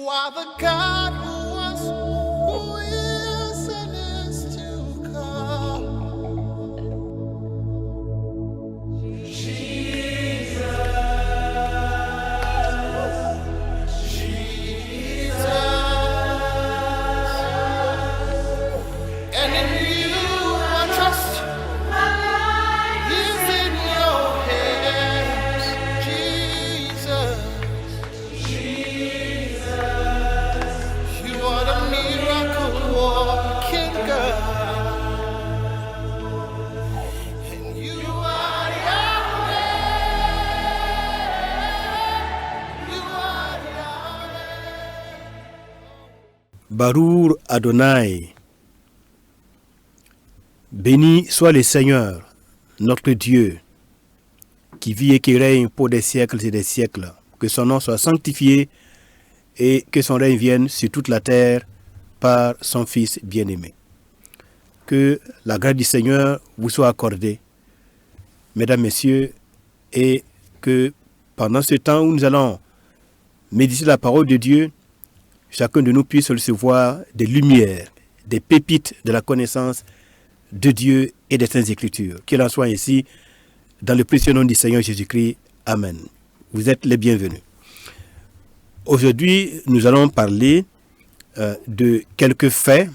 are the God who was, who is, and is to come. And in you I trust. My life is in your hands, Jesus. You are the miracle working God, and you are Yahweh. You are Yahweh. Barour Adonai. Béni soit le Seigneur, notre Dieu, qui vit et qui règne pour des siècles et des siècles. Que son nom soit sanctifié et que son règne vienne sur toute la terre par son Fils bien-aimé. Que la grâce du Seigneur vous soit accordée, mesdames, messieurs, et que pendant ce temps où nous allons méditer la parole de Dieu, chacun de nous puisse recevoir des lumières, des pépites de la connaissance de Dieu et des Saintes Écritures. Qu'il en soit ainsi, dans le précieux nom du Seigneur Jésus-Christ. Amen. Vous êtes les bienvenus. Aujourd'hui, nous allons parler de quelques faits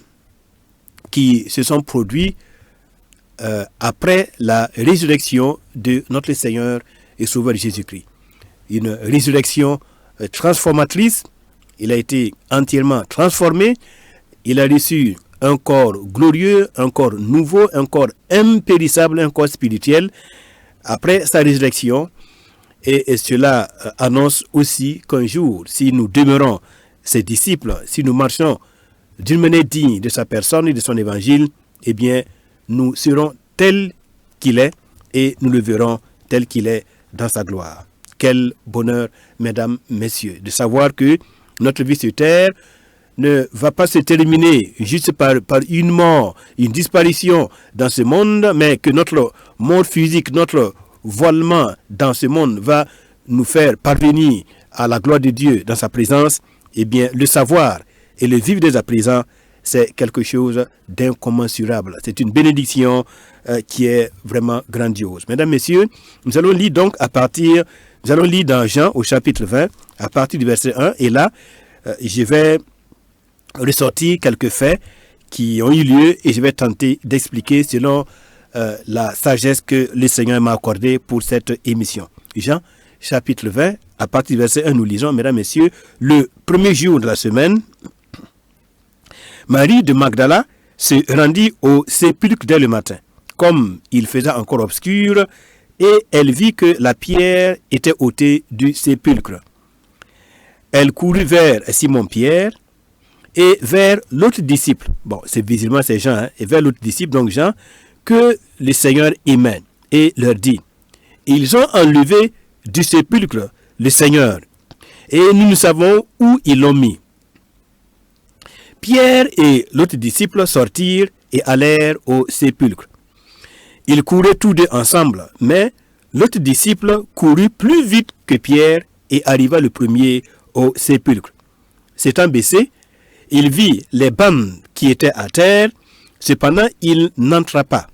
qui se sont produits après la résurrection de notre Seigneur et Sauveur Jésus-Christ. Une résurrection transformatrice. Il a été entièrement transformé. Il a reçu un corps glorieux, un corps nouveau, un corps impérissable, un corps spirituel après sa résurrection. Et cela annonce aussi qu'un jour, si nous demeurons ses disciples, si nous marchons d'une manière digne de sa personne et de son évangile, eh bien, nous serons tels qu'il est et nous le verrons tel qu'il est dans sa gloire. Quel bonheur, mesdames, messieurs, de savoir que notre vie sur terre ne va pas se terminer juste par une mort, une disparition dans ce monde, mais que notre monde physique, notre voilement dans ce monde va nous faire parvenir à la gloire de Dieu dans sa présence. Eh bien, le savoir et le vivre dès à présent, c'est quelque chose d'incommensurable. C'est une bénédiction qui est vraiment grandiose. Mesdames, messieurs, nous allons lire donc dans Jean au chapitre 20, à partir du verset 1, et là, je vais ressortir quelques faits qui ont eu lieu et je vais tenter d'expliquer selon la sagesse que le Seigneur m'a accordée pour cette émission. Jean, chapitre 20, à partir du verset 1, nous lisons, mesdames, messieurs, le premier jour de la semaine, Marie de Magdala se rendit au sépulcre dès le matin, comme il faisait encore obscur, et elle vit que la pierre était ôtée du sépulcre. Elle courut vers Simon-Pierre et vers l'autre disciple, c'est Jean, et vers l'autre disciple, donc Jean, que le Seigneur aimait, et leur dit, ils ont enlevé du sépulcre le Seigneur, et nous ne savons où ils l'ont mis. Pierre et l'autre disciple sortirent et allèrent au sépulcre. Ils couraient tous deux ensemble, mais l'autre disciple courut plus vite que Pierre et arriva le premier au sépulcre. S'étant baissé, il vit les bandes qui étaient à terre, cependant il n'entra pas.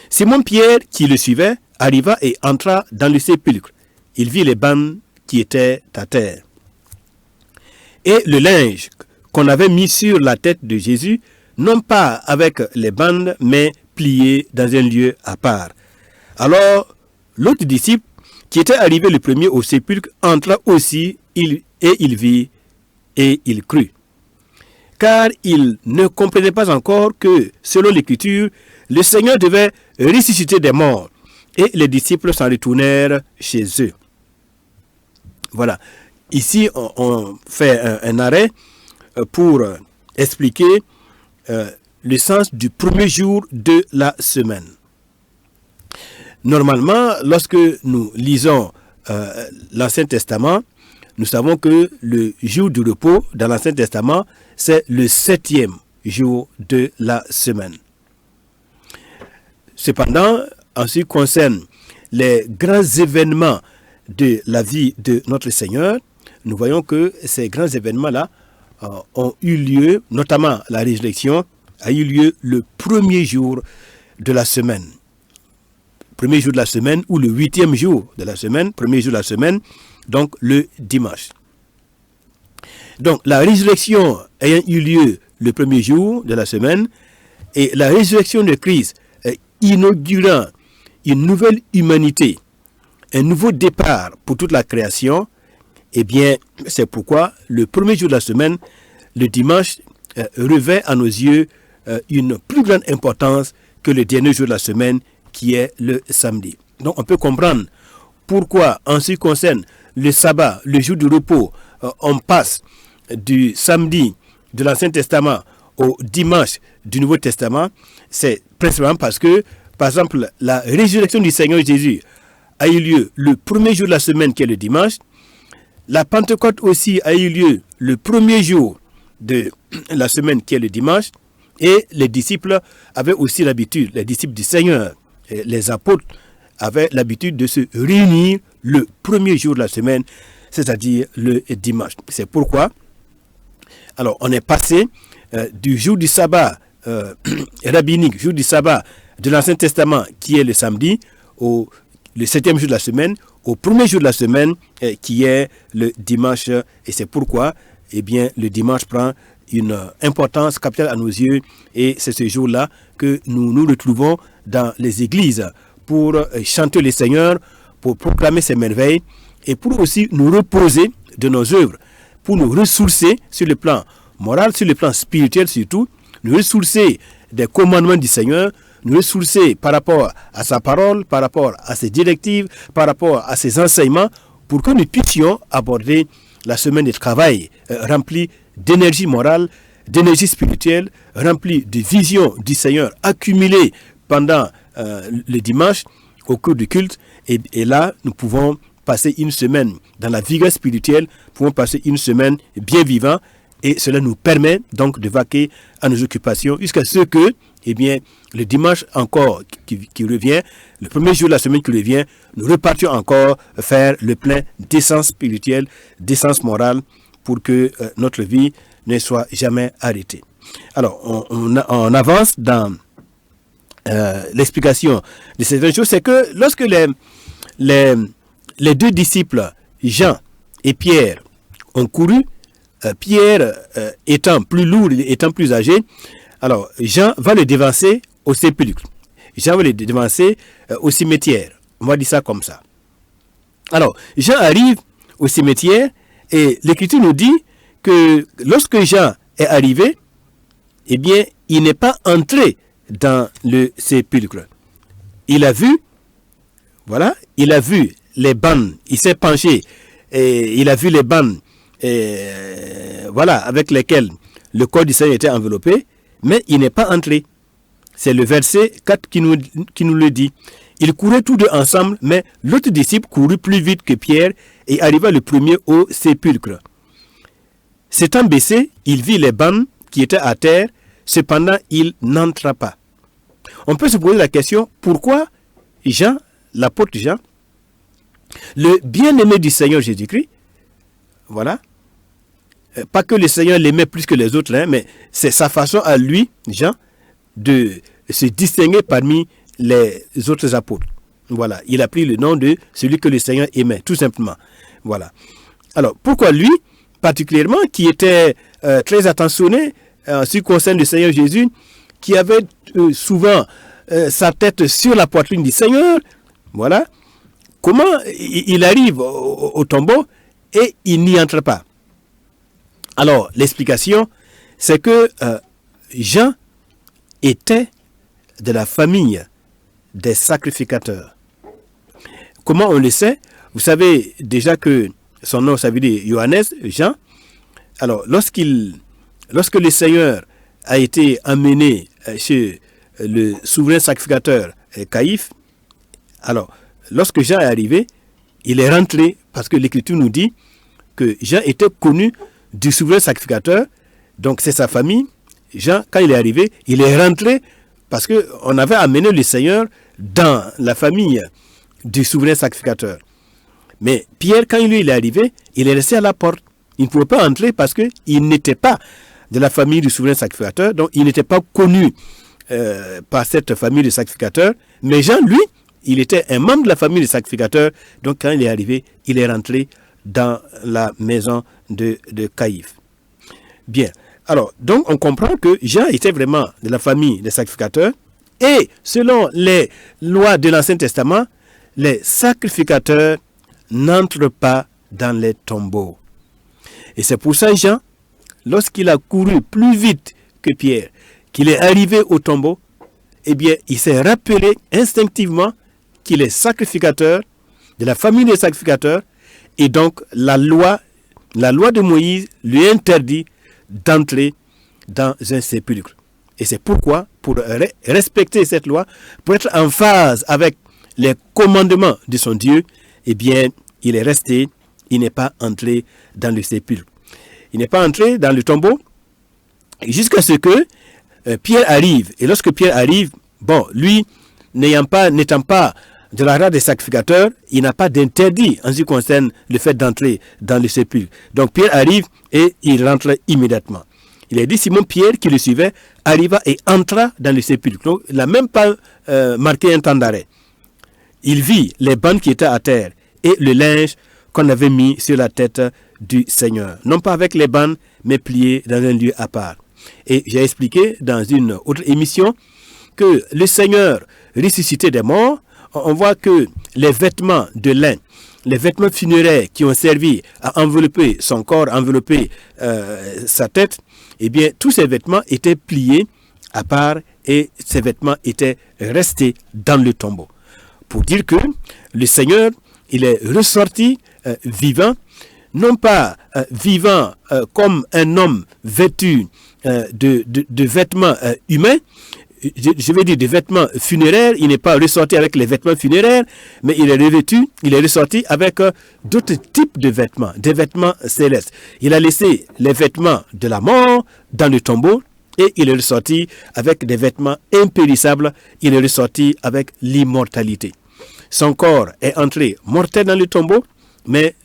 Simon-Pierre, qui le suivait, arriva et entra dans le sépulcre. Il vit les bandes qui étaient à terre. Et le linge qu'on avait mis sur la tête de Jésus, non pas avec les bandes, mais plié dans un lieu à part. Alors, l'autre disciple, qui était arrivé le premier au sépulcre, entra aussi, et il vit, et il crut. Car il ne comprenait pas encore que, selon l'Écriture, le Seigneur devait ressusciter des morts. Et les disciples s'en retournèrent chez eux. Voilà. Ici, on fait un arrêt pour expliquer le sens du premier jour de la semaine. Normalement, lorsque nous lisons l'Ancien Testament, nous savons que le jour du repos dans l'Ancien Testament, c'est le 7e jour de la semaine. Cependant, en ce qui concerne les grands événements de la vie de notre Seigneur, nous voyons que ces grands événements-là ont eu lieu, notamment la résurrection, a eu lieu le premier jour de la semaine. Premier jour de la semaine ou le 8e jour de la semaine, premier jour de la semaine, donc le dimanche. Donc la résurrection ayant eu lieu le premier jour de la semaine et la résurrection de Christ inaugurant une nouvelle humanité, un nouveau départ pour toute la création, eh bien c'est pourquoi le premier jour de la semaine, le dimanche, revêt à nos yeux une plus grande importance que le dernier jour de la semaine qui est le samedi. Donc on peut comprendre pourquoi en ce qui concerne le sabbat, le jour du repos, on passe du samedi de l'Ancien Testament au dimanche du Nouveau Testament. C'est principalement parce que, par exemple, la résurrection du Seigneur Jésus a eu lieu le premier jour de la semaine qui est le dimanche. La Pentecôte aussi a eu lieu le premier jour de la semaine qui est le dimanche. Et les disciples avaient aussi l'habitude, les disciples du Seigneur, les apôtres avaient l'habitude de se réunir le premier jour de la semaine, c'est-à-dire le dimanche. C'est pourquoi, alors on est passé du jour du sabbat rabbinique, jour du sabbat de l'Ancien Testament qui est le samedi, le 7e jour de la semaine, au premier jour de la semaine qui est le dimanche. Et c'est pourquoi eh bien, le dimanche prend une importance capitale à nos yeux et c'est ce jour-là que nous nous retrouvons dans les églises pour chanter le Seigneur, pour proclamer ses merveilles et pour aussi nous reposer de nos œuvres, pour nous ressourcer sur le plan moral, sur le plan spirituel surtout, nous ressourcer des commandements du Seigneur, nous ressourcer par rapport à sa parole, par rapport à ses directives, par rapport à ses enseignements, pour que nous puissions aborder la semaine de travail remplie d'énergie morale, d'énergie spirituelle, remplie de vision du Seigneur accumulée pendant le dimanche au cours du culte. Et là, nous pouvons passer une semaine dans la vigueur spirituelle, nous pouvons passer une semaine bien vivant et cela nous permet donc de vaquer à nos occupations jusqu'à ce que, eh bien, le dimanche encore qui revient, le premier jour de la semaine qui revient, nous repartions encore faire le plein d'essence spirituelle, d'essence morale pour que notre vie ne soit jamais arrêtée. Alors, on avance dans l'explication de cette chose, c'est que lorsque les deux disciples, Jean et Pierre, ont couru, Pierre étant plus lourd, étant plus âgé, alors Jean va le devancer au sépulcre. Jean va le devancer au cimetière. On va dire ça comme ça. Alors, Jean arrive au cimetière et l'Écriture nous dit que lorsque Jean est arrivé, eh bien, il n'est pas entré dans le sépulcre. Il a vu, voilà, il a vu les bandes, il s'est penché et il a vu les bandes, voilà, avec lesquelles le corps du Seigneur était enveloppé, mais il n'est pas entré. C'est le verset 4 qui nous le dit. Ils couraient tous deux ensemble, mais l'autre disciple courut plus vite que Pierre et arriva le premier au sépulcre. S'étant baissé, il vit les bandes qui étaient à terre, cependant il n'entra pas. On peut se poser la question, pourquoi Jean, l'apôtre Jean, le bien-aimé du Seigneur Jésus-Christ, voilà, pas que le Seigneur l'aimait plus que les autres, hein, mais c'est sa façon à lui, Jean, de se distinguer parmi les autres apôtres. Voilà, il a pris le nom de celui que le Seigneur aimait, tout simplement. Voilà. Alors, pourquoi lui, particulièrement, qui était très attentionné en ce qui concerne le Seigneur Jésus, qui avait souvent sa tête sur la poitrine du Seigneur, voilà, comment il arrive au tombeau et il n'y entre pas? Alors, l'explication, c'est que Jean était de la famille des sacrificateurs. Comment on le sait? Vous savez déjà que son nom, ça veut dire Johannes, Jean. Alors, lorsque le Seigneur a été amené chez le souverain sacrificateur Caïphe, alors, lorsque Jean est arrivé, il est rentré parce que l'Écriture nous dit que Jean était connu du souverain sacrificateur, donc c'est sa famille. Jean, quand il est arrivé, il est rentré parce qu'on avait amené le Seigneur dans la famille du souverain sacrificateur. Mais Pierre, quand il est arrivé, il est resté à la porte. Il ne pouvait pas entrer parce qu'il n'était pas de la famille du souverain sacrificateur, donc il n'était pas connu par cette famille de sacrificateurs. Mais Jean, lui, il était un membre de la famille des sacrificateurs. Donc quand il est arrivé, il est rentré dans la maison de Caïphe. Bien. Alors, donc on comprend que Jean était vraiment de la famille des sacrificateurs. Et selon les lois de l'Ancien Testament, les sacrificateurs n'entrent pas dans les tombeaux. Et c'est pour ça Jean, lorsqu'il a couru plus vite que Pierre, qu'il est arrivé au tombeau, eh bien, il s'est rappelé instinctivement qu'il est sacrificateur, de la famille des sacrificateurs, et donc la loi de Moïse lui interdit d'entrer dans un sépulcre. Et c'est pourquoi, pour respecter cette loi, pour être en phase avec les commandements de son Dieu, eh bien, il est resté, il n'est pas entré dans le sépulcre. Il n'est pas entré dans le tombeau jusqu'à ce que Pierre arrive. Et lorsque Pierre arrive, bon, lui, n'étant pas de la race des sacrificateurs, il n'a pas d'interdit en ce qui concerne le fait d'entrer dans le sépulcre. Donc Pierre arrive et il rentre immédiatement. Il a dit Simon-Pierre qui le suivait arriva et entra dans le sépulcre. Donc, il n'a même pas marqué un temps d'arrêt. Il vit les bandes qui étaient à terre et le linge qu'on avait mis sur la tête du Seigneur. Non pas avec les bandes, mais pliés dans un lieu à part. Et j'ai expliqué dans une autre émission que le Seigneur ressuscité des morts, on voit que les vêtements de lin, les vêtements funéraires qui ont servi à envelopper son corps, envelopper sa tête, eh bien, tous ces vêtements étaient pliés à part et ces vêtements étaient restés dans le tombeau. Pour dire que le Seigneur, il est ressorti vivant, non pas vivant comme un homme vêtu de vêtements humains, je veux dire des vêtements funéraires. Il n'est pas ressorti avec les vêtements funéraires, mais il est revêtu, il est ressorti avec d'autres types de vêtements, des vêtements célestes. Il a laissé les vêtements de la mort dans le tombeau et il est ressorti avec des vêtements impérissables. Il est ressorti avec l'immortalité. Son corps est entré mortel dans le tombeau, mais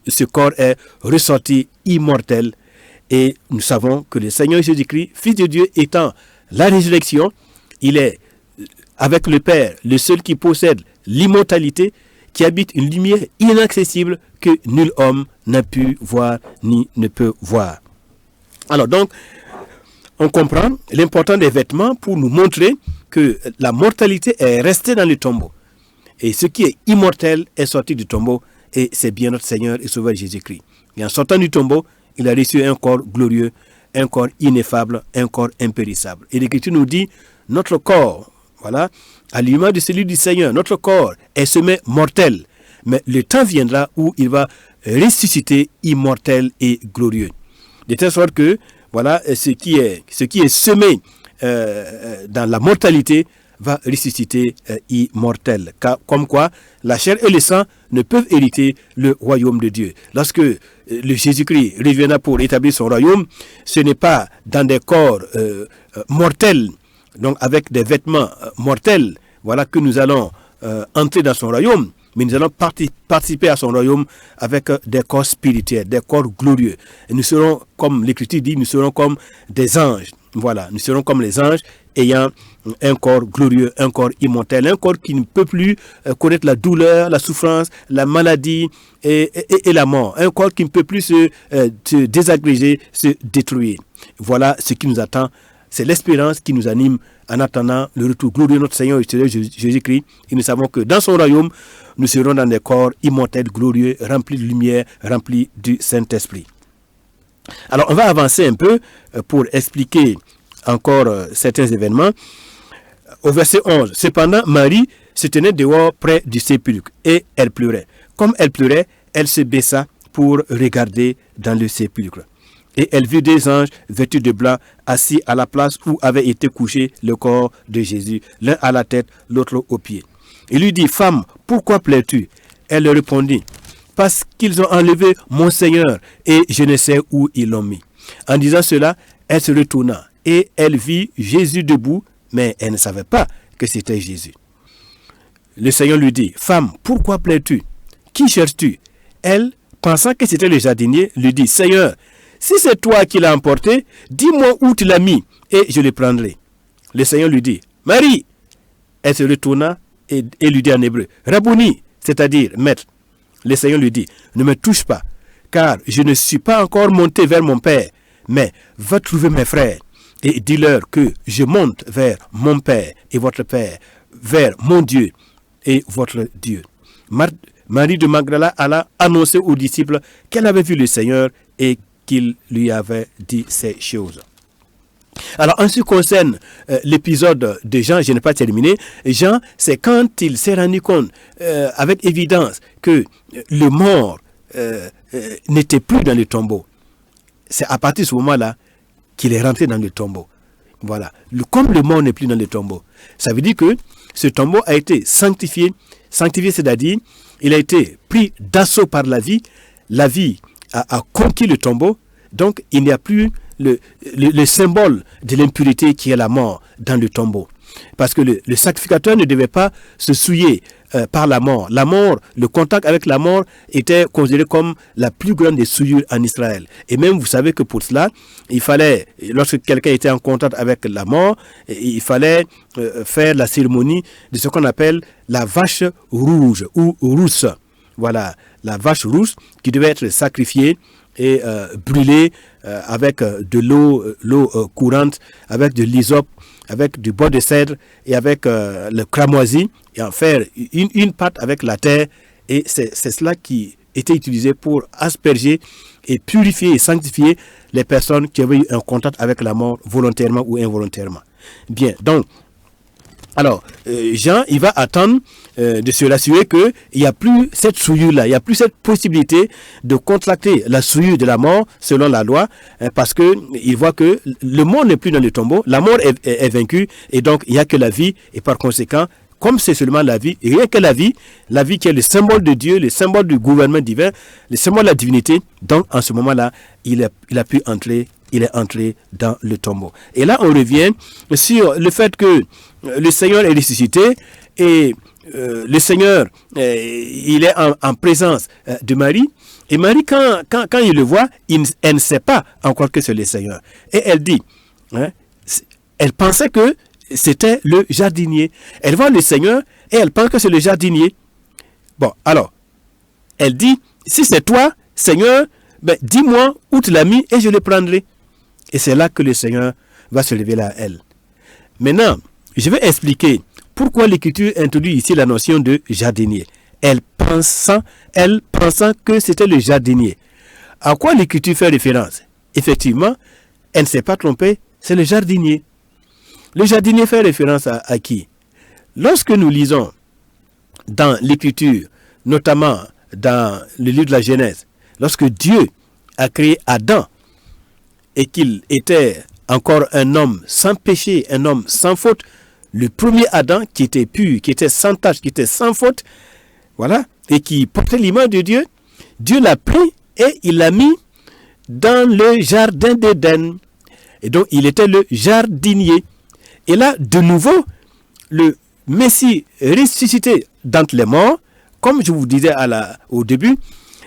ce corps est ressorti immortel. Et nous savons que le Seigneur Jésus-Christ, Fils de Dieu, étant la résurrection, il est, avec le Père, le seul qui possède l'immortalité, qui habite une lumière inaccessible que nul homme n'a pu voir ni ne peut voir. Alors donc, on comprend l'importance des vêtements pour nous montrer que la mortalité est restée dans le tombeau. Et ce qui est immortel est sorti du tombeau, et c'est bien notre Seigneur et Sauveur Jésus-Christ. Et en sortant du tombeau, il a reçu un corps glorieux, un corps ineffable, un corps impérissable. Et l'Écriture nous dit, notre corps, voilà, à l'image de celui du Seigneur, notre corps est semé mortel, mais le temps viendra où il va ressusciter immortel et glorieux. De telle sorte que, voilà, ce qui est semé dans la mortalité va ressusciter immortel. Comme quoi, la chair et le sang ne peuvent hériter le royaume de Dieu. Lorsque le Jésus-Christ reviendra pour établir son royaume, ce n'est pas dans des corps mortels, donc avec des vêtements mortels, voilà que nous allons entrer dans son royaume, mais nous allons participer à son royaume avec des corps spirituels, des corps glorieux. Et nous serons, comme l'Écriture dit, nous serons comme des anges. Voilà, nous serons comme les anges ayant un corps glorieux, un corps immortel, un corps qui ne peut plus connaître la douleur, la souffrance, la maladie et la mort. Un corps qui ne peut plus se désagréger, se détruire. Voilà ce qui nous attend. C'est l'espérance qui nous anime en attendant le retour glorieux de notre Seigneur et Seigneur Jésus-Christ. Et nous savons que dans son royaume, nous serons dans des corps immortels, glorieux, remplis de lumière, remplis du Saint-Esprit. Alors, on va avancer un peu pour expliquer encore certains événements. Au verset 11, cependant, Marie se tenait dehors près du sépulcre et elle pleurait. Comme elle pleurait, elle se baissa pour regarder dans le sépulcre. Et elle vit des anges vêtus de blanc assis à la place où avait été couché le corps de Jésus, l'un à la tête, l'autre aux pieds. Il lui dit, femme, pourquoi pleures-tu? Elle lui répondit, parce qu'ils ont enlevé mon Seigneur et je ne sais où ils l'ont mis. En disant cela, elle se retourna et elle vit Jésus debout, mais elle ne savait pas que c'était Jésus. Le Seigneur lui dit, femme, pourquoi pleures-tu? Qui cherches-tu? elle, pensant que c'était le jardinier, lui dit, Seigneur, si c'est toi qui l'as emporté, dis-moi où tu l'as mis et je le prendrai. Le Seigneur lui dit, Marie. Elle se retourna et lui dit en hébreu, Rabouni, c'est-à-dire maître. Le Seigneur lui dit, ne me touche pas, car je ne suis pas encore monté vers mon Père, mais va trouver mes frères et dis-leur que je monte vers mon Père et votre Père, vers mon Dieu et votre Dieu. Marie de Magdala alla annoncer aux disciples qu'elle avait vu le Seigneur et qu'il lui avait dit ces choses. Alors, en ce qui concerne l'épisode de Jean, je n'ai pas terminé. Jean, c'est quand il s'est rendu compte avec évidence que le mort n'était plus dans le tombeau. C'est à partir de ce moment-là qu'il est rentré dans le tombeau. Voilà. Comme le mort n'est plus dans le tombeau, ça veut dire que ce tombeau a été sanctifié. Sanctifié, c'est-à-dire, il a été pris d'assaut par la vie. La vie a conquis le tombeau. Donc, il n'y a plus le symbole de l'impurité qui est la mort dans le tombeau. Parce que le sacrificateur ne devait pas se souiller par la mort. La mort, le contact avec la mort était considéré comme la plus grande des souillures en Israël. Et même, vous savez que pour cela, il fallait, lorsque quelqu'un était en contact avec la mort, il fallait faire la cérémonie de ce qu'on appelle la vache rouge ou rousse. Voilà, la vache rousse qui devait être sacrifiée et brûlée avec de l'eau courante, avec de l'hysope, avec du bois de cèdre et avec le cramoisi, et en faire une pâte avec la terre. Et c'est cela qui était utilisé pour asperger et purifier et sanctifier les personnes qui avaient eu un contact avec la mort volontairement ou involontairement. Bien, donc, alors, Jean, il va attendre de se rassurer qu'il n'y a plus cette souillure-là, il n'y a plus cette possibilité de contracter la souillure de la mort selon la loi, parce qu'il voit que le mort n'est plus dans le tombeau, la mort est vaincue, et donc il n'y a que la vie, et par conséquent, comme c'est seulement la vie, et rien que la vie qui est le symbole de Dieu, le symbole du gouvernement divin, le symbole de la divinité, donc en ce moment-là, il a pu entrer. Il est entré dans le tombeau. Et là, on revient sur le fait que le Seigneur est ressuscité et le Seigneur, il est en présence de Marie. Et Marie, quand il le voit, elle ne sait pas encore que c'est le Seigneur. Et elle dit, elle pensait que c'était le jardinier. Elle voit le Seigneur et elle pense que c'est le jardinier. Bon, alors, elle dit, si c'est toi, Seigneur, ben, dis-moi où tu l'as mis et je le prendrai. Et c'est là que le Seigneur va se révéler à elle. Maintenant, je vais expliquer pourquoi l'Écriture introduit ici la notion de jardinier. Elle pensant que c'était le jardinier. À quoi l'Écriture fait référence? Effectivement, elle ne s'est pas trompée, c'est le jardinier. Le jardinier fait référence à qui? Lorsque nous lisons dans l'Écriture, notamment dans le livre de la Genèse, lorsque Dieu a créé Adam, et qu'il était encore un homme sans péché, un homme sans faute, le premier Adam qui était pur, qui était sans tache, qui était sans faute, voilà, et qui portait l'image de Dieu, Dieu l'a pris et il l'a mis dans le jardin d'Éden. Et donc, il était le jardinier. Et là, de nouveau, le Messie ressuscité d'entre les morts, comme je vous disais au début,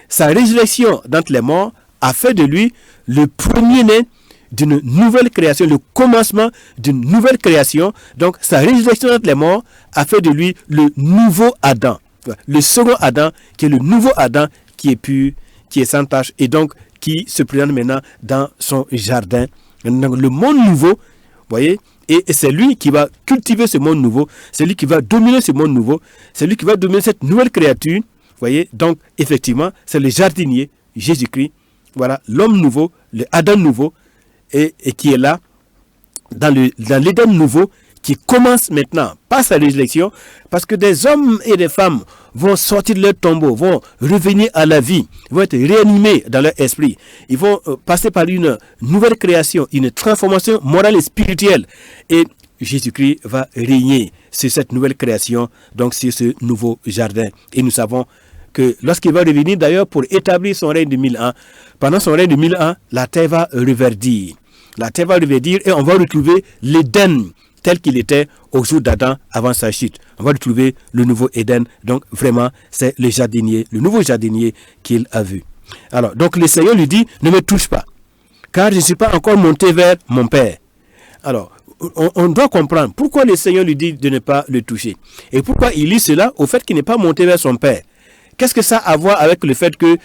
sa résurrection d'entre les morts a fait de lui le premier-né d'une nouvelle création, le commencement d'une nouvelle création. Donc, sa résurrection d'entre les morts a fait de lui le nouveau Adam. Le second Adam, qui est le nouveau Adam, qui est pur, qui est sans tache, et donc qui se présente maintenant dans son jardin. Donc, le monde nouveau, vous voyez, et c'est lui qui va cultiver ce monde nouveau, c'est lui qui va dominer ce monde nouveau, c'est lui qui va dominer cette nouvelle créature. Vous voyez, donc, effectivement, c'est le jardinier, Jésus-Christ. Voilà, l'homme nouveau, le Adam nouveau, et qui est là, dans l'Éden nouveau, qui commence maintenant par sa résurrection, parce que des hommes et des femmes vont sortir de leur tombeau, vont revenir à la vie, vont être réanimés dans leur esprit. Ils vont passer par une nouvelle création, une transformation morale et spirituelle. Et Jésus-Christ va régner sur cette nouvelle création, donc sur ce nouveau jardin. Et nous savons que lorsqu'il va revenir d'ailleurs pour établir son règne de 1000 ans, pendant son règne de 1000 ans, la terre va reverdir. La terre va reverdir et on va retrouver l'Éden tel qu'il était au jour d'Adam avant sa chute. On va retrouver le nouveau Éden. Donc vraiment, c'est le jardinier, le nouveau jardinier qu'il a vu. Alors, donc le Seigneur lui dit, ne me touche pas, car je ne suis pas encore monté vers mon Père. Alors, on doit comprendre pourquoi le Seigneur lui dit de ne pas le toucher. Et pourquoi il lit cela au fait qu'il n'est pas monté vers son Père. Qu'est-ce que ça a à voir avec le fait que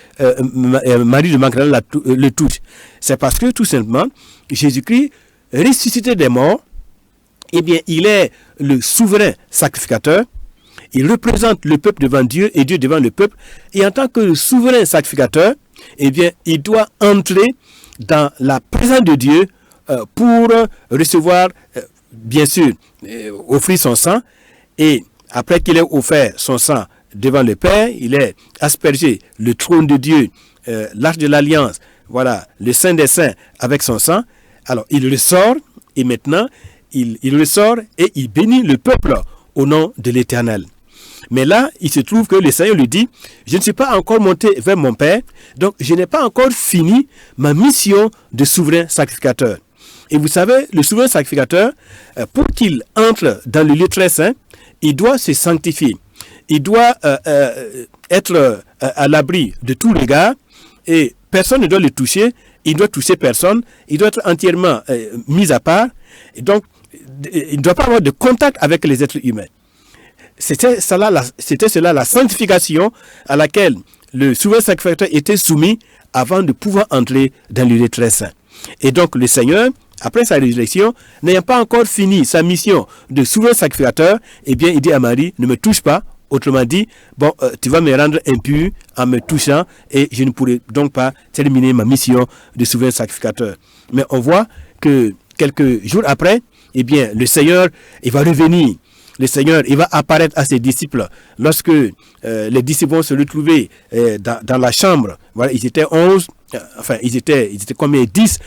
Marie de Magdala le touche? C'est parce que tout simplement, Jésus-Christ, ressuscité des morts, eh bien, il est le souverain sacrificateur. Il représente le peuple devant Dieu et Dieu devant le peuple. Et en tant que souverain sacrificateur, eh bien, il doit entrer dans la présence de Dieu pour recevoir, bien sûr, offrir son sang. Et après qu'il ait offert son sang devant le Père, il est aspergé le trône de Dieu, l'arche de l'alliance, voilà, le Saint des Saints avec son sang. Alors, il ressort et maintenant, il ressort et il bénit le peuple au nom de l'Éternel. Mais là, il se trouve que le Seigneur lui dit, je ne suis pas encore monté vers mon Père, donc je n'ai pas encore fini ma mission de souverain sacrificateur. Et vous savez, le souverain sacrificateur, pour qu'il entre dans le lieu très saint, il doit se sanctifier. Il doit être à l'abri de tout regard et personne ne doit le toucher. Il doit toucher personne. Il doit être entièrement mis à part. Et donc, il ne doit pas avoir de contact avec les êtres humains. C'était cela la sanctification à laquelle le souverain sacrificateur était soumis avant de pouvoir entrer dans le lieu très saint. Et donc, le Seigneur, après sa résurrection, n'ayant pas encore fini sa mission de souverain sacrificateur, eh bien, il dit à Marie, ne me touche pas. Autrement dit, bon, tu vas me rendre impur en me touchant et je ne pourrai donc pas terminer ma mission de souverain sacrificateur. Mais on voit que quelques jours après, eh bien, le Seigneur, il va revenir. Le Seigneur, il va apparaître à ses disciples lorsque les disciples vont se retrouver dans la chambre. Voilà, ils étaient 11, enfin, ils étaient combien? 10.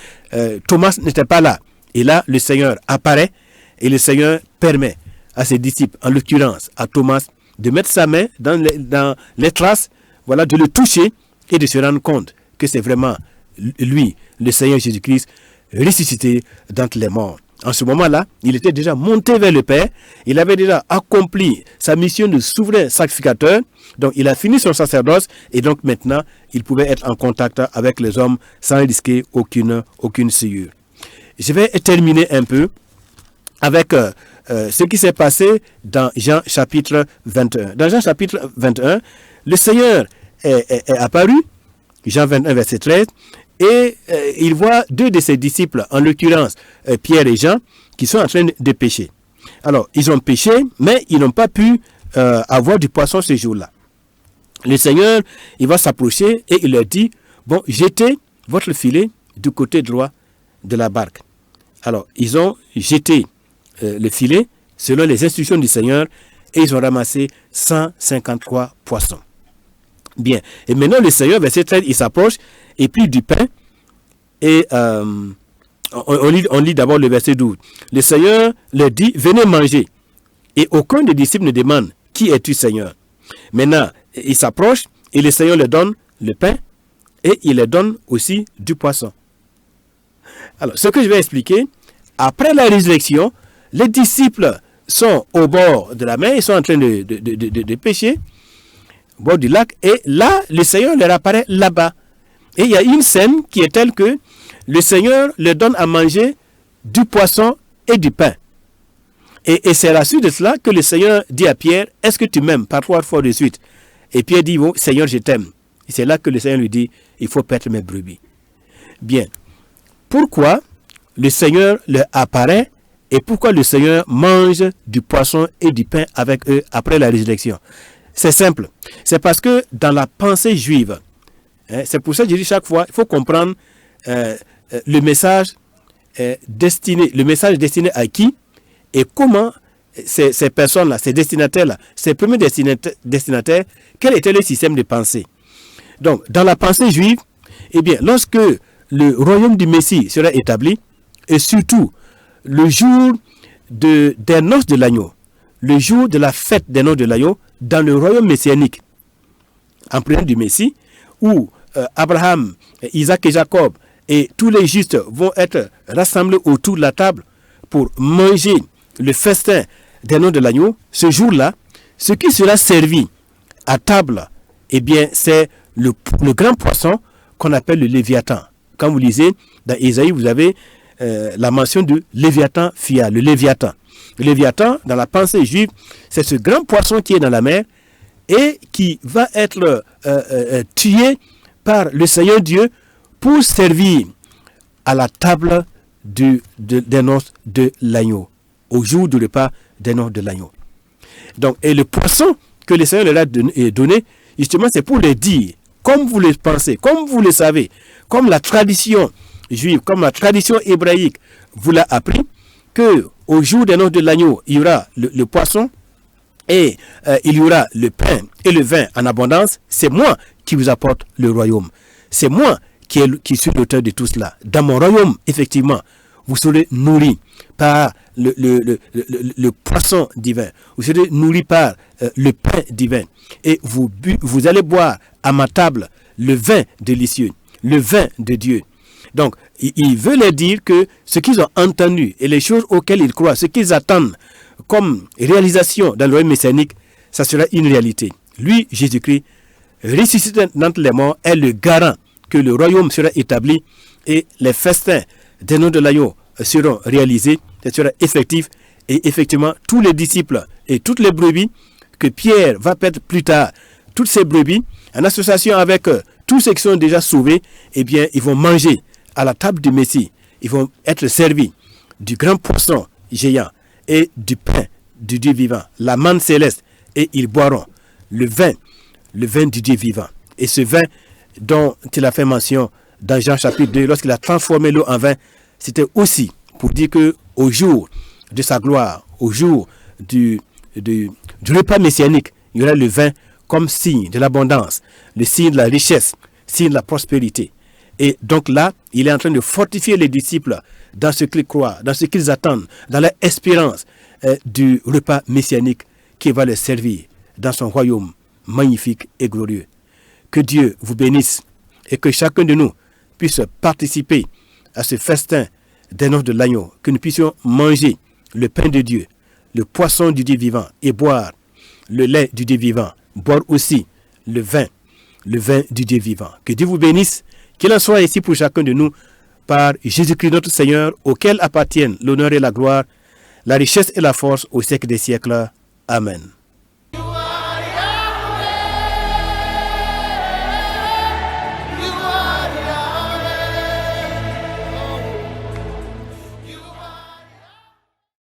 Thomas n'était pas là. Et là, le Seigneur apparaît et le Seigneur permet à ses disciples, en l'occurrence à Thomas, de mettre sa main dans les traces, voilà, de le toucher et de se rendre compte que c'est vraiment lui, le Seigneur Jésus-Christ, ressuscité d'entre les morts. En ce moment-là, il était déjà monté vers le Père, il avait déjà accompli sa mission de souverain sacrificateur, donc il a fini son sacerdoce et donc maintenant, il pouvait être en contact avec les hommes sans risquer aucune souillure. Je vais terminer un peu avec ce qui s'est passé dans Jean chapitre 21. Dans Jean chapitre 21, le Seigneur est apparu, Jean 21 verset 13, et il voit deux de ses disciples, en l'occurrence Pierre et Jean, qui sont en train de pêcher. Alors, ils ont pêché, mais ils n'ont pas pu avoir du poisson ce jour-là. Le Seigneur, il va s'approcher et il leur dit, bon, jetez votre filet du côté droit de la barque. Alors, ils ont jeté le filet selon les instructions du Seigneur et ils ont ramassé 153 poissons. Bien. Et maintenant, le Seigneur, verset 13, il s'approche et plie du pain. Et on lit d'abord le verset 12. Le Seigneur leur dit, venez manger. Et aucun des disciples ne demande, qui es-tu, Seigneur? Maintenant, il s'approche et le Seigneur leur donne le pain et il leur donne aussi du poisson. Alors, ce que je vais expliquer, après la résurrection, les disciples sont au bord de la mer, ils sont en train de pêcher au bord du lac, et là, le Seigneur leur apparaît là-bas. Et il y a une scène qui est telle que le Seigneur leur donne à manger du poisson et du pain. Et c'est à la suite de cela que le Seigneur dit à Pierre, est-ce que tu m'aimes? Par 3 fois de suite. Et Pierre dit, oh, Seigneur, je t'aime. Et c'est là que le Seigneur lui dit, il faut paître mes brebis. Bien. Pourquoi le Seigneur leur apparaît et pourquoi le Seigneur mange du poisson et du pain avec eux après la résurrection? C'est simple. C'est parce que dans la pensée juive, c'est pour ça que je dis chaque fois, il faut comprendre le message destiné à qui et comment ces personnes-là, ces destinataires-là, ces premiers destinataires, quel était le système de pensée. Donc, dans la pensée juive, eh bien, lorsque le royaume du Messie sera établi, et surtout le jour des noces de l'agneau, le jour de la fête des noces de l'agneau, dans le royaume messianique, en présence du Messie, où Abraham, Isaac et Jacob et tous les justes vont être rassemblés autour de la table pour manger le festin des noces de l'agneau, ce jour-là, ce qui sera servi à table, eh bien, c'est le grand poisson qu'on appelle le Léviathan. Quand vous lisez dans Ésaïe, vous avez la mention de Léviathan Phia, le Léviathan. Le Léviathan, dans la pensée juive, c'est ce grand poisson qui est dans la mer et qui va être tué par le Seigneur Dieu pour servir à la table des noces de l'agneau, au jour du repas des noces de l'agneau. Donc, et le poisson que le Seigneur leur a donné, justement, c'est pour les dire, comme vous le pensez, comme vous le savez, comme la tradition juive, comme la tradition hébraïque vous l'a appris, que au jour des noces de l'agneau, il y aura le poisson et il y aura le pain et le vin en abondance. C'est moi qui vous apporte le royaume. C'est moi qui suis l'auteur de tout cela. Dans mon royaume, effectivement, vous serez nourris par le poisson divin. Vous serez nourris par le pain divin. Et vous allez boire à ma table le vin délicieux, le vin de Dieu. Donc, il veut leur dire que ce qu'ils ont entendu et les choses auxquelles ils croient, ce qu'ils attendent comme réalisation dans le royaume messianique, ça sera une réalité. Lui, Jésus-Christ, ressuscité d'entre les morts, est le garant que le royaume sera établi et les festins des noces de l'agneau seront réalisés, ce sera effectif. Et effectivement, tous les disciples et toutes les brebis que Pierre va perdre plus tard, toutes ces brebis, en association avec tous ceux qui sont déjà sauvés, eh bien, ils vont manger à la table du Messie. Ils vont être servis du grand poisson géant et du pain du Dieu vivant, la manne céleste, et ils boiront le vin du Dieu vivant. Et ce vin dont il a fait mention dans Jean chapitre 2, lorsqu'il a transformé l'eau en vin, c'était aussi pour dire que au jour de sa gloire, au jour du repas messianique, il y aura le vin comme signe de l'abondance, le signe de la richesse, signe de la prospérité. Et donc là, il est en train de fortifier les disciples dans ce qu'ils croient, dans ce qu'ils attendent, dans leur espérance du repas messianique qui va les servir dans son royaume magnifique et glorieux. Que Dieu vous bénisse et que chacun de nous puisse participer à ce festin des noces de l'agneau, que nous puissions manger le pain de Dieu, le poisson du Dieu vivant et boire le lait du Dieu vivant, boire aussi le vin du Dieu vivant. Que Dieu vous bénisse, qu'il en soit ici pour chacun de nous, par Jésus-Christ notre Seigneur, auquel appartiennent l'honneur et la gloire, la richesse et la force au siècle des siècles. Amen.